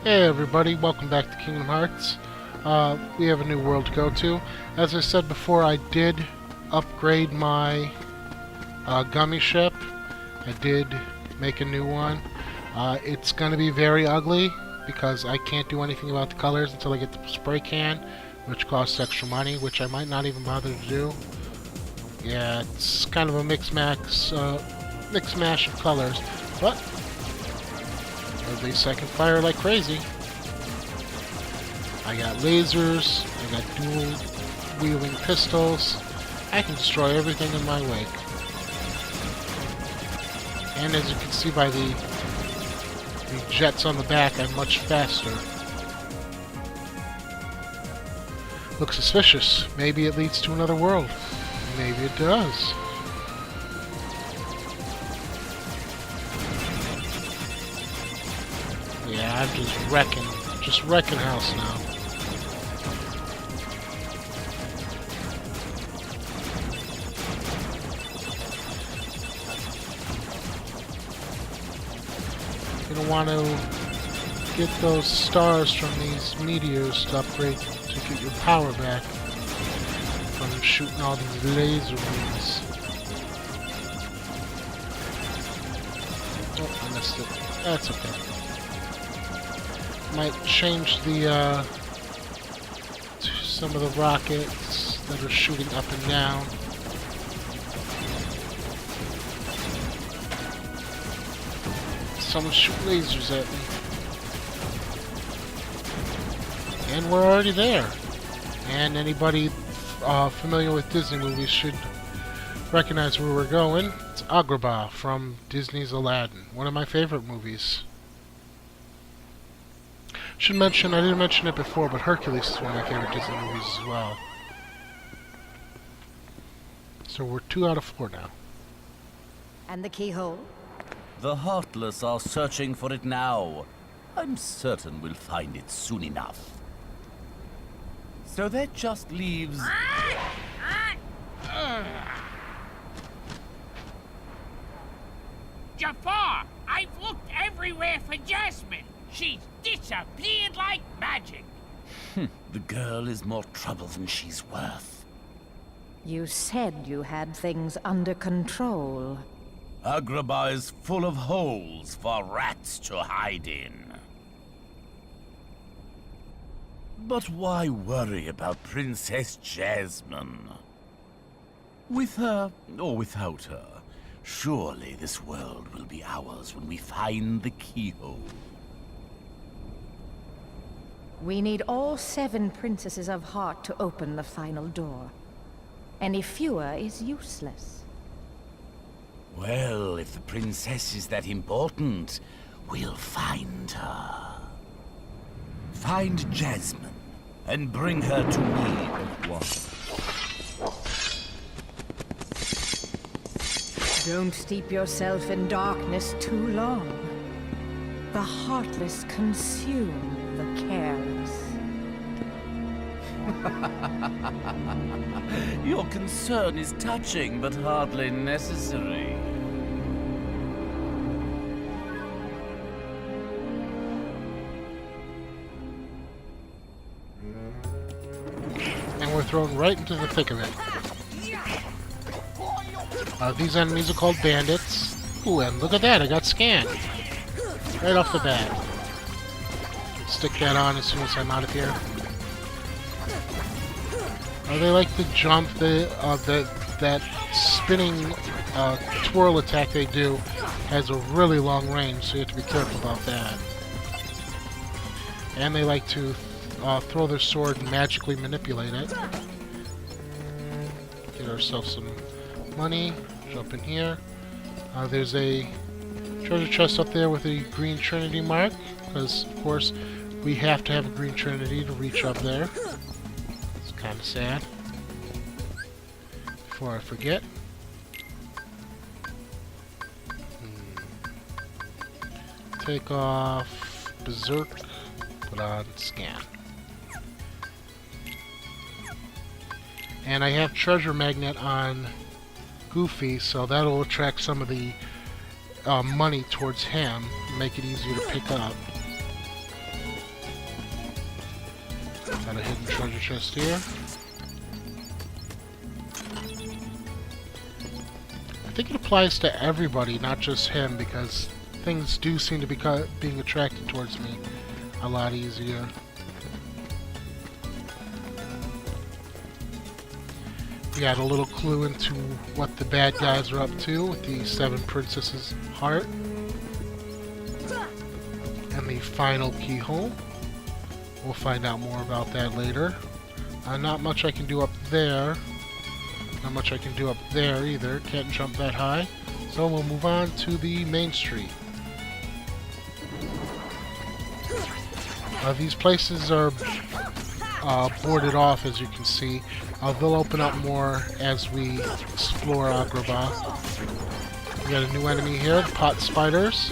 Hey everybody, welcome back to Kingdom Hearts. We have a new world to go to. As I said before, I did upgrade my gummy ship. I did make a new one. It's going to be very ugly because I can't do anything about the colors until I get the spray can, which costs extra money, which I might not even bother to do. Yeah, it's kind of a mix-mash of colors, but at least I can fire like crazy. I got lasers, I got dual-wielding pistols. I can destroy everything in my wake. And as you can see by the jets on the back, I'm much faster. Looks suspicious. Maybe it leads to another world. Maybe it does. Yeah, I'm just wrecking house now. You're gonna want to get those stars from these meteors to upgrade to get your power back from shooting all these laser beams. Oh, I missed it. That's okay. Might change the some of the rockets that are shooting up and down. Someone shoot lasers at me. And we're already there. And anybody familiar with Disney movies should recognize where we're going. It's Agrabah from Disney's Aladdin, one of my favorite movies. Should mention, I didn't mention it before, but Hercules is one of my favorite Disney movies as well. So we're 2 out of 4 now. And the keyhole? The Heartless are searching for it now. I'm certain we'll find it soon enough. So that just leaves... Jafar! I've looked everywhere for Jasmine! She's disappeared like magic! The girl is more trouble than she's worth. You said you had things under control. Agrabah is full of holes for rats to hide in. But why worry about Princess Jasmine? With her, or without her, surely this world will be ours when we find the keyhole. We need all 7 princesses of heart to open the final door. Any fewer is useless. Well, if the princess is that important, we'll find her. Find Jasmine, and bring her to me at once. Don't steep yourself in darkness too long. The heartless consume the careless. Your concern is touching, but hardly necessary. And we're thrown right into the thick of it. These enemies are called bandits. Ooh, and look at that, I got scanned. Right off the bat. Stick that on as soon as I'm out of here. They like to jump. That spinning twirl attack they do has a really long range, so you have to be careful about that. And they like to throw their sword and magically manipulate it. Get ourselves some money. Jump in here. There's a treasure chest up there with a green Trinity mark, because of course we have to have a green Trinity to reach up there. It's kind of sad. Before I forget. Take off Berserk, put on Scan. And I have Treasure Magnet on Goofy, so that'll attract some of the money towards him, make it easier to pick up. Got a hidden treasure chest here. I think it applies to everybody, not just him, because things do seem to be being attracted towards me a lot easier. We got a little clue into what the bad guys are up to with the Seven Princesses heart. And the final keyhole. We'll find out more about that later. Not much I can do up there. Not much I can do up there either. Can't jump that high. So we'll move on to the main street. These places are boarded off, as you can see. They'll open up more as we explore Agrabah. We got a new enemy here, the pot spiders.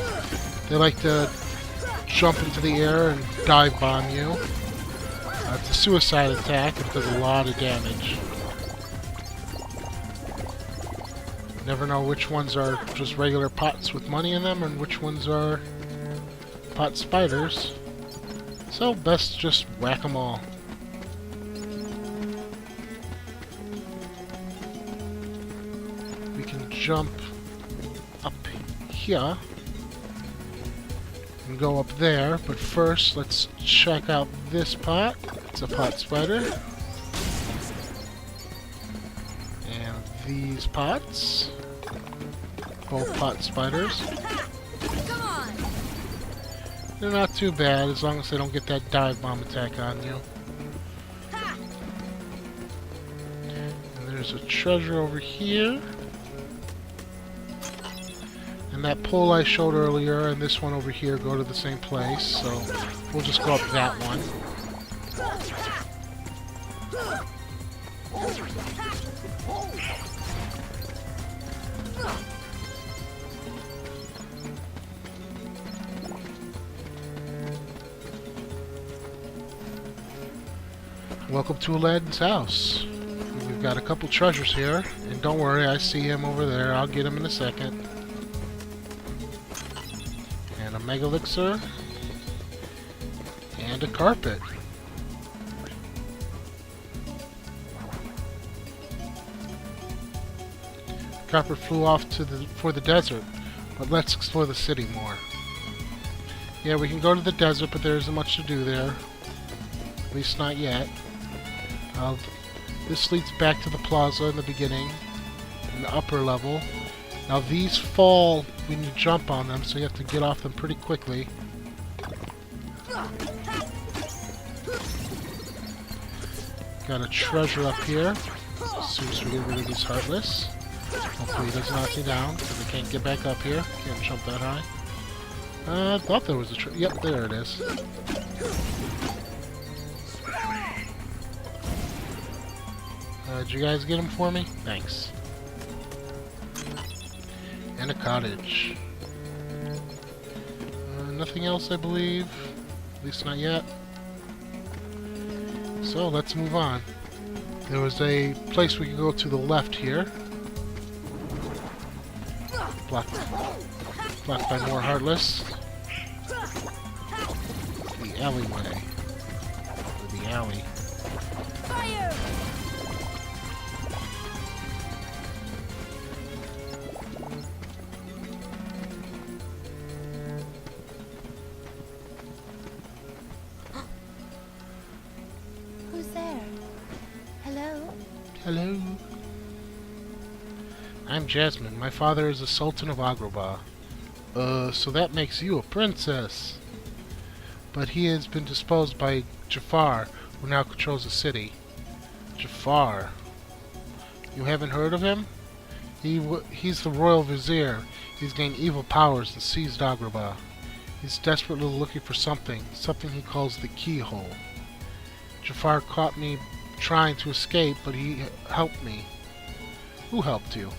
They like to jump into the air and dive bomb you. It's a suicide attack. It does a lot of damage. Never know which ones are just regular pots with money in them and which ones are pot spiders. So best just whack them all. We can jump up here and go up there, but first let's check out this pot. It's a pot spider. And these pots, both pot spiders. They're not too bad as long as they don't get that dive bomb attack on you. And there's a treasure over here. And that pole I showed earlier and this one over here go to the same place, so we'll just go up that one. Welcome to Aladdin's house. We've got a couple treasures here, and don't worry, I see him over there. I'll get him in a second. And a mega elixir. And a carpet. The carpet flew off for the desert, but let's explore the city more. Yeah, we can go to the desert, but there isn't much to do there. At least not yet. This leads back to the plaza in the beginning, in the upper level. Now these fall when you jump on them, so you have to get off them pretty quickly. Got a treasure up here. As soon as we get rid of these Heartless. Hopefully he doesn't knock me down, because I can't get back up here. Can't jump that high. I thought there was a treasure. Yep, there it is. Did you guys get them for me? Thanks. And a cottage. Nothing else, I believe. At least not yet. So, let's move on. There was a place we could go to the left here. Blocked by more Heartless. The alleyway. Or the alley. Fire! Who's there? Hello? Hello. I'm Jasmine. My father is the Sultan of Agrabah. So that makes you a princess. But he has been disposed by Jafar, who now controls the city. Jafar. You haven't heard of him? He's the royal vizier. He's gained evil powers and seized Agrabah. He's desperately looking for something he calls the keyhole. Jafar caught me trying to escape, but he helped me. Who helped you?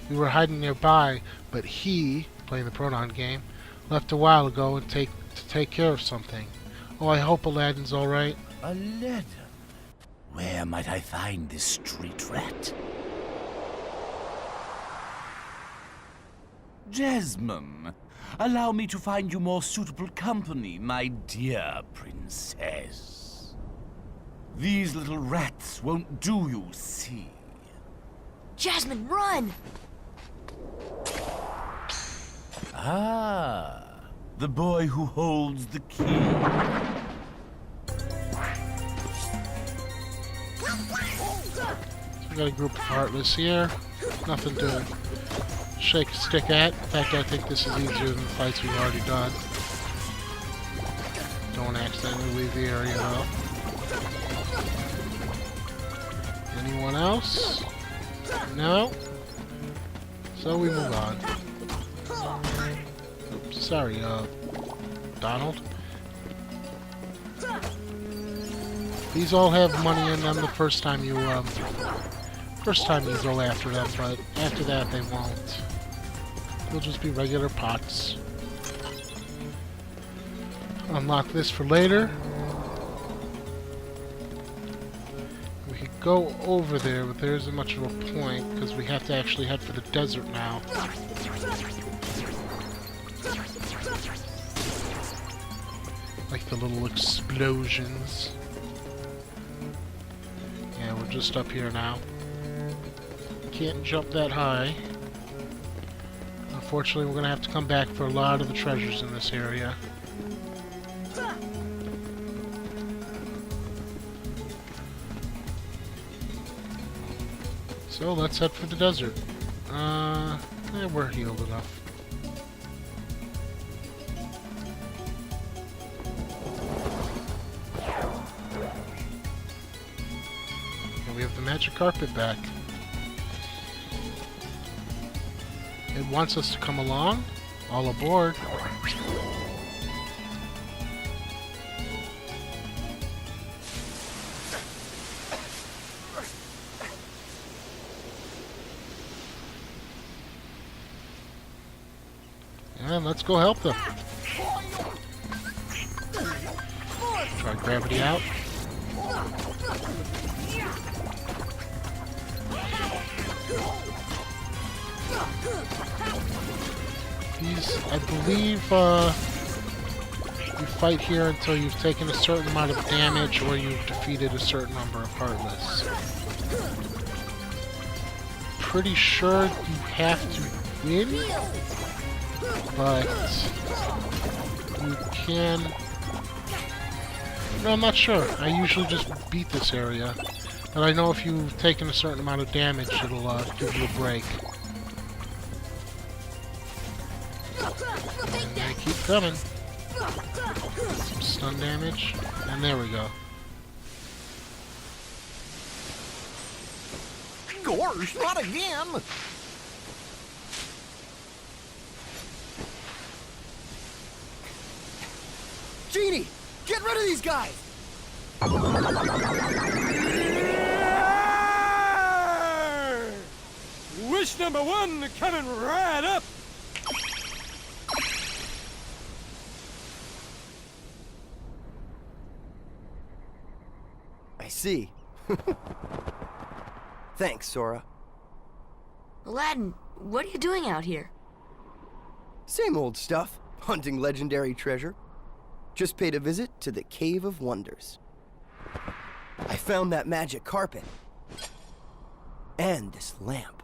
We were hiding nearby, but he, playing the pronoun game, left a while ago and to take care of something. Oh, I hope Aladdin's alright. Aladdin? Where might I find this street rat? Jasmine, allow me to find you more suitable company, my dear princess. These little rats won't do, you see. Jasmine, run! Ah, the boy who holds the key. We got a group of Heartless here. Nothing to shake a stick at. In fact, I think this is easier than the fights we've already done. Don't accidentally leave the area though. Anyone else? No? So we move on. Oops, sorry, Donald. These all have money in them the first time you go after them, but after that they won't. They'll just be regular pots. Unlock this for later. We could go over there, but there isn't much of a point, because we have to actually head for the desert now. Like the little explosions. Yeah, we're just up here now. Can't jump that high. Unfortunately, we're going to have to come back for a lot of the treasures in this area. So let's head for the desert. We're healed enough. And we have the magic carpet back. It wants us to come along. All aboard. And let's go help them. Try gravity out. These, I believe, you fight here until you've taken a certain amount of damage or you've defeated a certain number of Heartless. Pretty sure you have to win, but you can... No, I'm not sure. I usually just beat this area. But I know if you've taken a certain amount of damage, it'll give you a break. And they keep coming. Some stun damage. And there we go. Gosh, not again! Genie! Get rid of these guys! Wish number one coming right up! I see. Thanks, Sora. Aladdin, what are you doing out here? Same old stuff. Hunting legendary treasure. Just paid a visit to the Cave of Wonders. I found that magic carpet. And this lamp.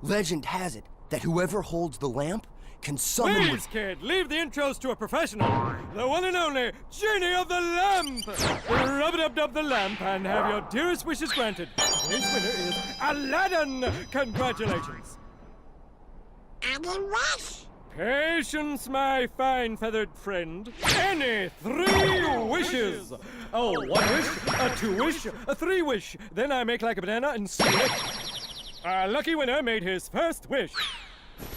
Legend has it that whoever holds the lamp can summon... Please, kid, leave the intros to a professional. The one and only Genie of the Lamp! Rub-a-dub-dub the lamp and have your dearest wishes granted. Today's winner is Aladdin! Congratulations! Aladdin Rush! Patience, my fine feathered friend. Any 3 wishes. Oh, 1 wish, a 2 wish, a 3 wish. Then I make like a banana and seal it. Our lucky winner made his first wish.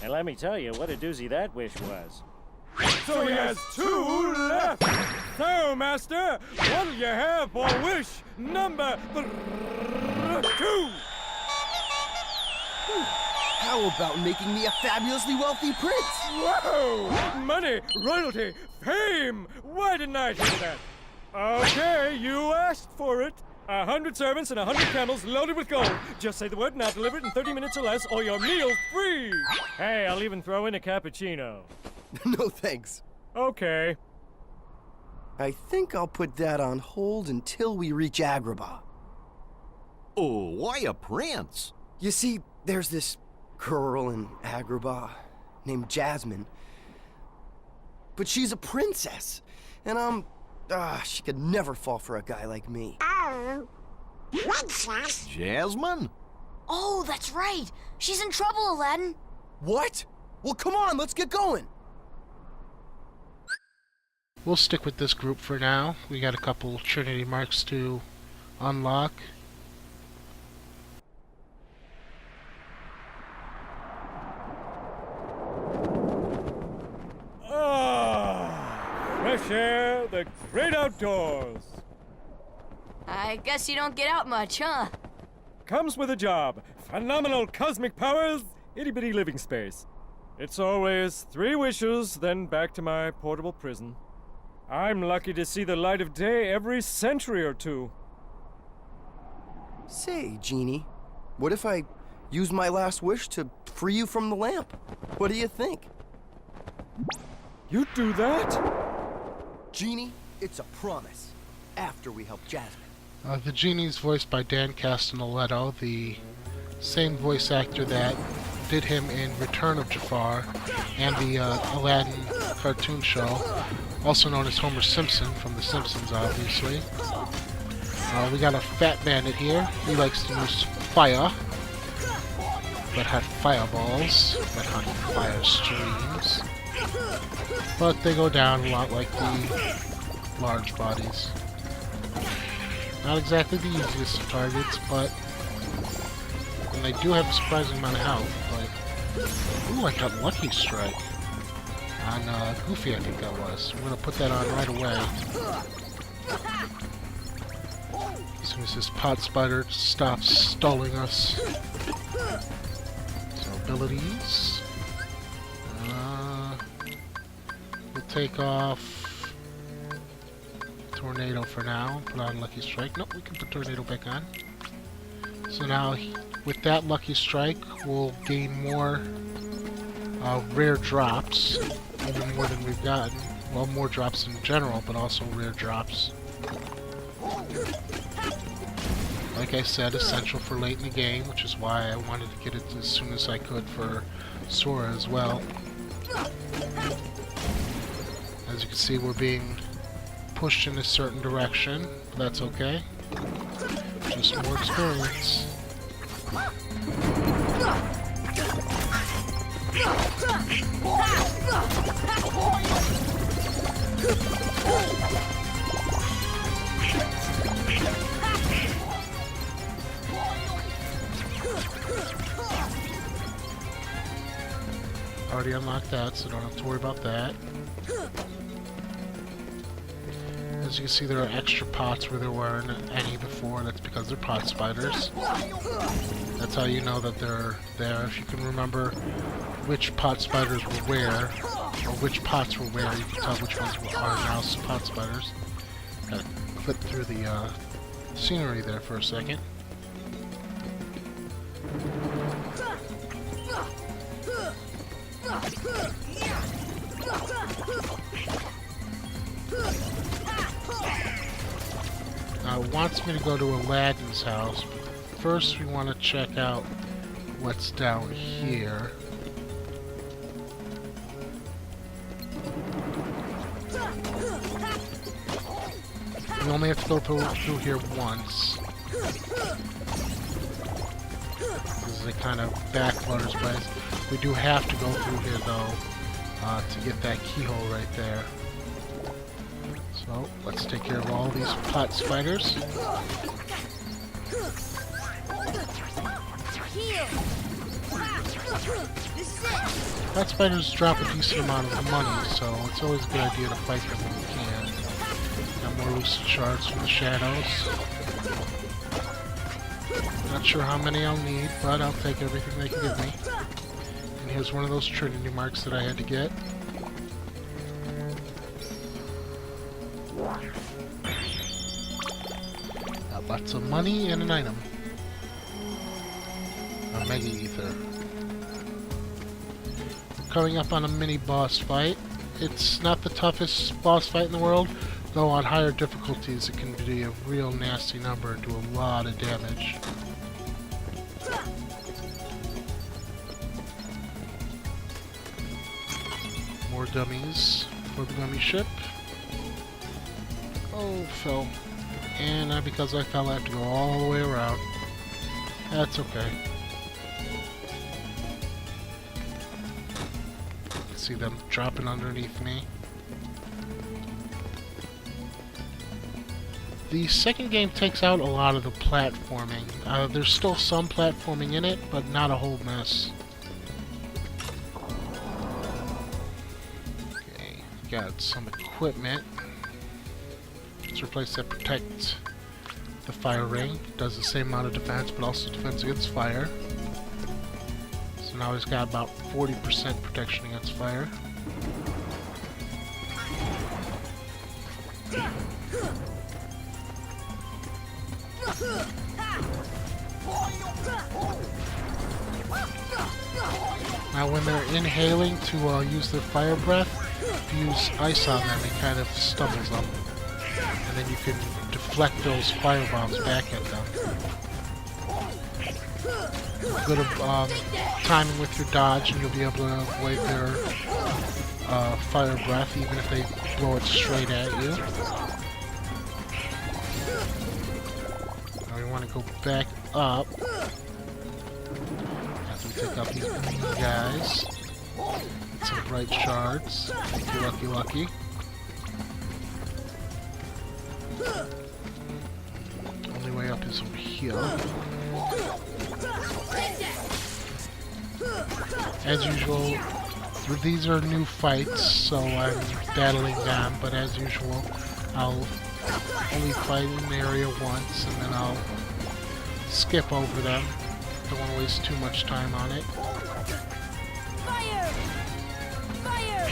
And let me tell you what a doozy that wish was. So he has 2 left. So, Master, what'll you have for wish number 2? How about making me a fabulously wealthy prince? Whoa! Money, royalty, fame! Why didn't I hear that? Okay, you asked for it. 100 servants and 100 camels loaded with gold. Just say the word and I'll deliver it in 30 minutes or less, or your meal's free! Hey, I'll even throw in a cappuccino. No thanks. Okay. I think I'll put that on hold until we reach Agrabah. Oh, why a prince? You see, there's this girl in Agrabah named Jasmine. But she's a princess, and she could never fall for a guy like me. Oh, princess? Jasmine? Oh, that's right. She's in trouble, Aladdin. What? Well, come on, let's get going. We'll stick with this group for now. We got a couple Trinity marks to unlock. Fresh air, the great outdoors. I guess you don't get out much, huh? Comes with a job. Phenomenal cosmic powers, itty-bitty living space. It's always 3 wishes, then back to my portable prison. I'm lucky to see the light of day every century or 2. Say, Genie, what if I use my last wish to free you from the lamp? What do you think? You do that? Genie, it's a promise. After we help Jasmine. The genie's voiced by Dan Castellaneta, the same voice actor that did him in Return of Jafar and the Aladdin cartoon show, also known as Homer Simpson from The Simpsons, obviously. We got a fat bandit here. He likes to use fire, but had fireballs that hunt fire streams. But they go down a lot like the large bodies. Not exactly the easiest of targets, but and they do have a surprising amount of health. Like, ooh, I got Lucky Strike on Goofy, I think that was. I'm gonna put that on right away. As soon as this pot spider stops stalling us. So abilities. We'll take off Tornado for now. Put on Lucky Strike. Nope, we can put Tornado back on. So now, with that Lucky Strike, we'll gain more rare drops. Even more than we've gotten. Well, more drops in general, but also rare drops. Like I said, essential for late in the game, which is why I wanted to get it as soon as I could for Sora as well. As you can see, we're being pushed in a certain direction, but that's okay. Just more experience. Already unlocked that, so don't have to worry about that. As you can see, there are extra pots where there weren't any before. That's because they're pot spiders. That's how you know that they're there. If you can remember which pot spiders were where, or which pots were where, you can tell which ones are now pot spiders. Gotta clip through the scenery there for a second. Now it wants me to go to Aladdin's house, but first we want to check out what's down here. We only have to go through here once. This is a kind of backwaters place. We do have to go through here though, to get that keyhole right there. So, let's take care of all these pot spiders. Pot spiders drop a decent amount of money, so it's always a good idea to fight them when we can. Got more lucid shards from the shadows. Not sure how many I'll need, but I'll take everything they can give me. And here's one of those Trinity marks that I had to get. Got lots of money and an item. A Mega Ether. We're coming up on a mini boss fight. It's not the toughest boss fight in the world, Though on higher difficulties it can be a real nasty number and do a lot of damage. More dummies for the gummy ship. Oh, fell. And because I fell, I have to go all the way around. That's okay. See them dropping underneath me. The second game takes out a lot of the platforming. There's still some platforming in it, but not a whole mess. Okay, got some equipment. Let's replace that protect the fire ring. Does the same amount of defense, but also defense against fire. So now he's got about 40% protection against fire. Now when they're inhaling to use their fire breath, if you use ice on them, it kind of stumbles them. And then you can deflect those fire bombs back at them. Good timing with your dodge, and you'll be able to avoid their fire breath, even if they blow it straight at you. Now we want to go back up. After we take out these green guys. Get some bright shards. Thank you, lucky, lucky. Only way up is over here. As usual, these are new fights, so I'm battling them, but as usual, I'll only fight in an area once, and then I'll skip over them. Don't want to waste too much time on it. Fire! Fire!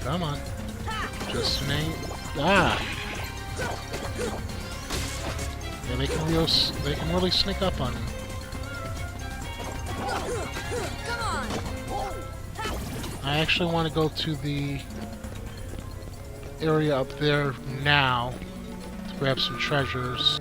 Come on. Just an aim. Ah! Yeah, they can really sneak up on you. Come on! I actually want to go to the area up there now to grab some treasures.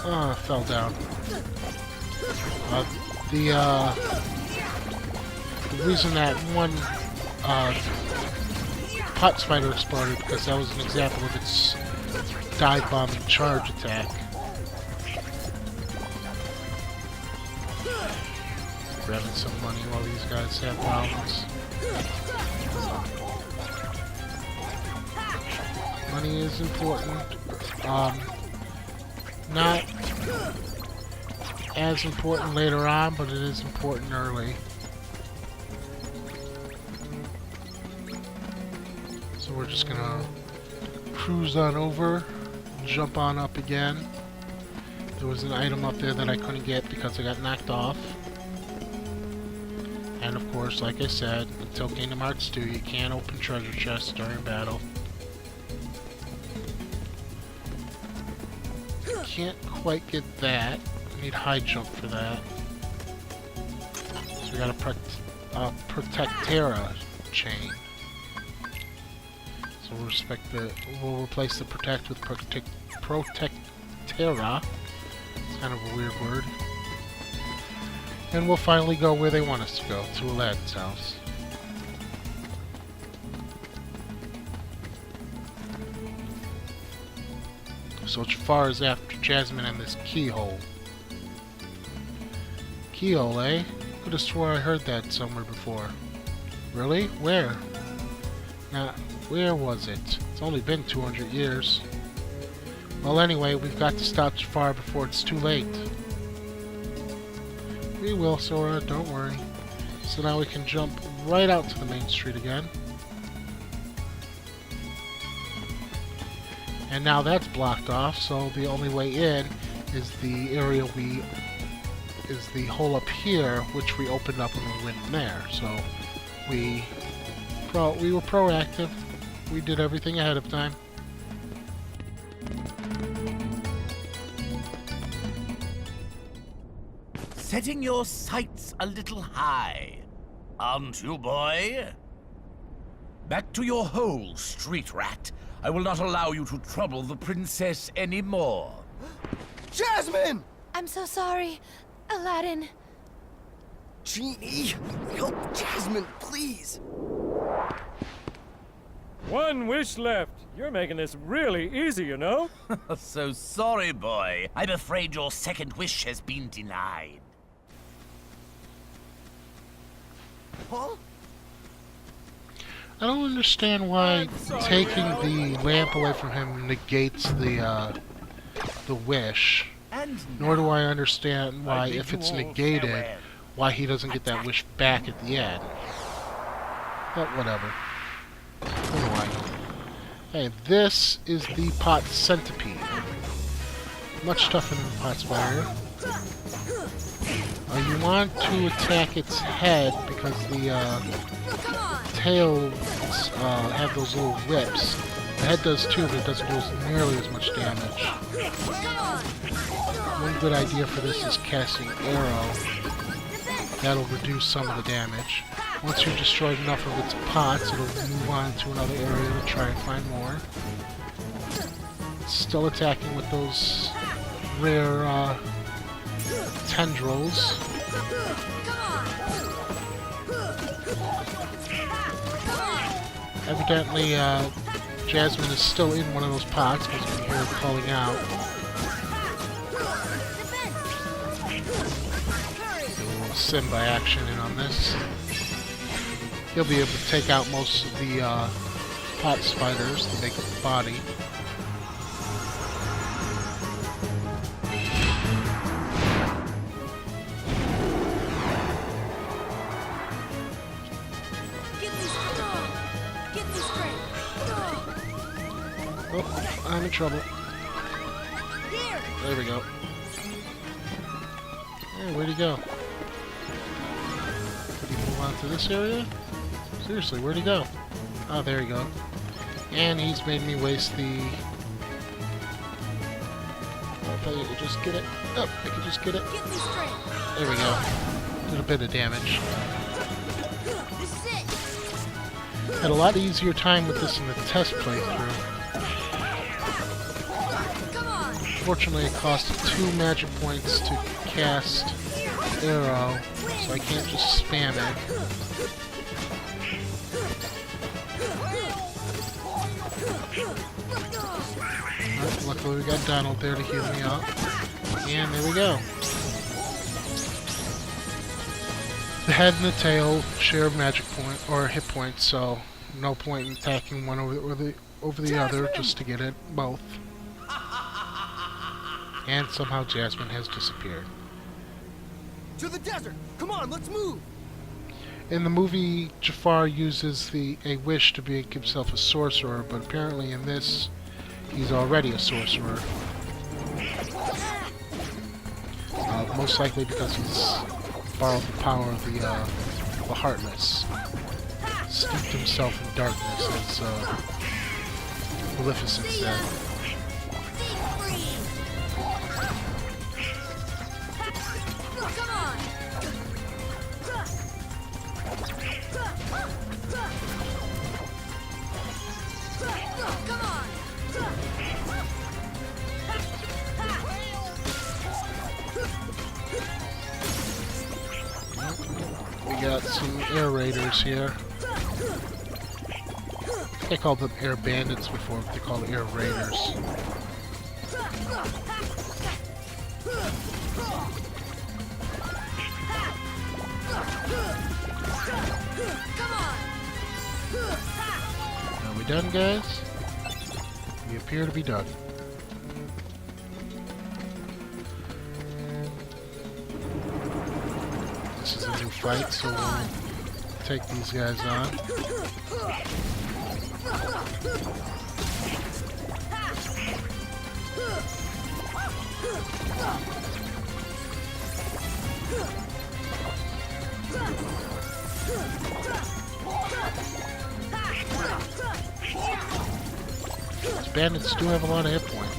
Oh, I fell down. The reason that one pot spider exploded because that was an example of its dive bombing charge attack. Grabbing some money while these guys have problems. Money is important. Not as important later on, but it is important early. So we're just gonna cruise on over, jump on up again. There was an item up there that I couldn't get because I got knocked off. And of course, like I said, until Kingdom Hearts 2, you can't open treasure chests during battle. Can't quite get that. I need high jump for that. So we got a Protectera chain. So we'll replace the protect with Protectera. It's kind of a weird word. And we'll finally go where they want us to go, to Aladdin's house. So as far as after Jasmine and this keyhole. Keyhole, eh? Could have swore I heard that somewhere before. Really? Where? Now, where was it? It's only been 200 years. Well, anyway, we've got to stop Jafar before it's too late. We will, Sora, don't worry. So now we can jump right out to the main street again. And now that's blocked off, so the only way in is the area is the hole up here, which we opened up when we went in there. So we fault. We were proactive. We did everything ahead of time. Setting your sights a little high, aren't you, boy? Back to your hole, street rat. I will not allow you to trouble the princess anymore. Jasmine! I'm so sorry, Aladdin. Genie, help Jasmine, please. One wish left. You're making this really easy, you know? So sorry, boy. I'm afraid your second wish has been denied. Huh? I don't understand why taking the lamp away from him negates the wish. And Nor do I understand why, I bid if you it's all negated, farewell. why he doesn't get that wish back at the end. But whatever. What do I know? Hey, this is the pot centipede. Much tougher than the pot spider. You want to attack its head because the tails have those little whips. The head does too, but it doesn't do nearly as much damage. One good idea for this is casting Arrow. That'll reduce some of the damage. Once you've destroyed enough of its pots, it'll move on to another area to try and find more. It's still attacking with those rare tendrils. Evidently, Jasmine is still in one of those pots because you can hear her calling out. A little Simba action in on this. He'll be able to take out most of the pot spiders that make up the body. Oh, I'm in trouble. There we go. Hey, where'd he go? Did he move on to this area? Seriously, where'd he go? Oh, there you go. And he's made me waste the... If I could just get it. Oh, I could just get it. There we go. Did a bit of damage. Had a lot easier time with this in the test playthrough. Fortunately, it cost 2 magic points to cast Arrow, so I can't just spam it. But luckily, we got Donald there to heal me up. And there we go. The head and the tail share magic point or hit points, so no point in attacking one over the other just to get it both. And somehow Jasmine has disappeared. To the desert! Come on, let's move! In the movie, Jafar uses a wish to make himself a sorcerer, but apparently in this, he's already a sorcerer. Most likely because he's borrowed the power of the Heartless. Steeped himself in darkness, as Maleficent said. We got some air raiders here. They called them air bandits before, but they called air raiders. Are we done, guys? We appear to be done. This is a new fight, so we'll take these guys on. bandits do have a lot of hit points.